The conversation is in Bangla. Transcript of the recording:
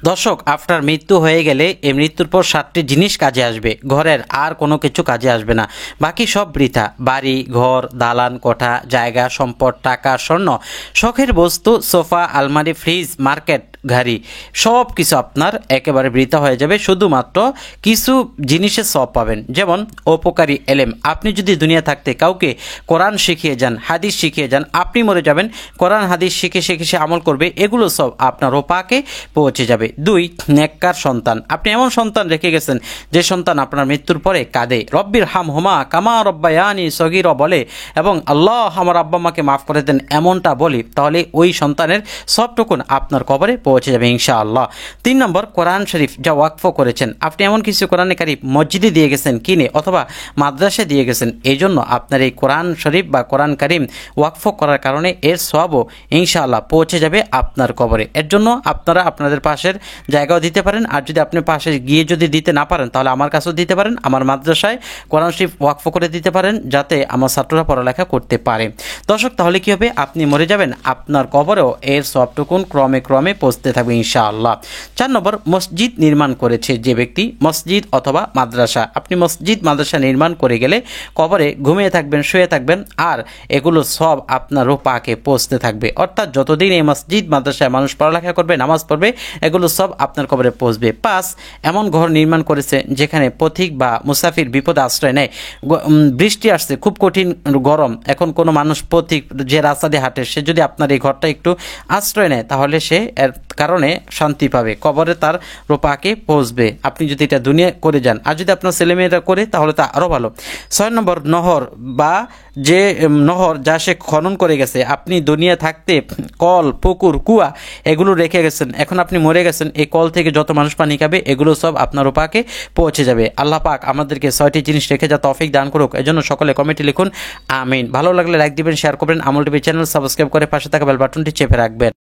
দর্শক, আপনার মৃত্যু হয়ে গেলে এই মৃত্যুর পর 7টি জিনিস কাজে আসবে, ঘরের আর কোনো কিছু কাজে আসবে না, বাকি সব বৃথা। বাড়ি, ঘর, দালান, কোঠা, জায়গা, সম্পদ, টাকা, স্বর্ণ, শখের বস্তু, সোফা, আলমারি, ফ্রিজ, মার্কেট, গাড়ি, সব কিছু আপনার একেবারে বৃথা হয়ে যাবে। শুধুমাত্র কিছু জিনিসের সব পাবেন, যেমন উপকারী এলেম। আপনি যদি দুনিয়া থাকতে কাউকে কোরআন শিখিয়ে যান, হাদিস শিখিয়ে যান, আপনি মরে যাবেন, কোরআন হাদিস শিখে শিখে সে আমল করবে, এগুলো সব আপনার ওপাকে পৌঁছে যাবে। 2, নেককার সন্তান। আপনি এমন সন্তান রেখে গেছেন যে সন্তান আপনার মৃত্যুর পরে কাঁদে, রব্বির হাম হুমা কামা রব্বায়ানি সগীরা বলে, এবং আল্লাহ আমার আব্বা মাকে মাফ করে দেন এমনটা বলি, তাহলে ওই সন্তানের সবটুকুন আপনার কবরে পৌঁছে যাবে ইনশাআল্লাহ। 3 নম্বর, কোরআন শরীফ যা ওয়াকফ করেছেন। আপনি এমন কিছু কোরআনে কারিম মসজিদে দিয়ে গেছেন কিনে, অথবা মাদ্রাসায় দিয়ে গেছেন, এই জন্য আপনার এই কোরআন শরীফ বা কোরআন কারিম ওয়াকফ করার কারণে এর সওয়াবও ইনশাআল্লাহ পৌঁছে যাবে আপনার কবরে। এর জন্য আপনারা আপনাদের পাশের জায়গাও দিতে পারেন, আর যদি আপনি পাশে গিয়ে যদি দিতে না পারেন তাহলে আমার কাছেও দিতে পারেন, আমার মাদ্রাসায় কোরআন শরীফ ওয়াকফ করে দিতে পারেন, যাতে আমার ছাত্ররা পড়ালেখা করতে পারে। দর্শক, তাহলে কি হবে? আপনি মরে যাবেন, আপনার কবরেও এর সবটুকুন ক্রমে ক্রমে পৌঁছতে থাকবে ইনশাআল্লাহ। 4 নম্বর, মসজিদ নির্মাণ করেছে যে ব্যক্তি, মসজিদ অথবা মাদ্রাসা। আপনি মসজিদ মাদ্রাসা নির্মাণ করে গেলে কবরে ঘুমিয়ে থাকবেন, শুয়ে থাকবেন, আর এগুলো সব আপনার পাকে পৌঁছতে থাকবে। অর্থাৎ যতদিন এই মসজিদ মাদ্রাসায় মানুষ পড়ালেখা করবে, নামাজ পড়বে, এগুলো সব আপনার কবরে পৌঁছবে। 5, এমন ঘর নির্মাণ করেছে যেখানে পথিক বা মুসাফির বিপদে আশ্রয় নেয়। বৃষ্টি আসছে, খুব কঠিন গরম, এখন কোনো মানুষ পথিক যে রাস্তা দিয়ে হাঁটে, সে যদি আপনার এই ঘরটা একটু আশ্রয় নেয়, তাহলে সে এর কারণে শান্তি পাবে, কবরে তার রোপাকে পৌঁছবে। আপনি যদি এটা দুনিয়া করে যান, আর যদি আপনার ছেলেমেয়েরা করে তাহলে তা আরও ভালো। 6 নম্বর, নহর বা যে নহর যা সে খনন করে গেছে। আপনি দুনিয়া থাকতে কল, পুকুর, কুয়া এগুলো রেখে গেছেন, এখন আপনি মরে গেছেন, এই কল থেকে যত মানুষ পানি খাবে এগুলো সব আপনার উপাকে পৌঁছে যাবে। আল্লাহ পাক আমাদেরকে 6টি জিনিস রেখে যা তৌফিক দান করুক, এজন্য সকলে কমেন্টে লিখুন আমিন। ভালো লাগলে লাইক দিবেন, শেয়ার করবেন, আমল টিভি চ্যানেল সাবস্ক্রাইব করে পাশে থাকা বেল বাটনটি চেপে রাখবেন।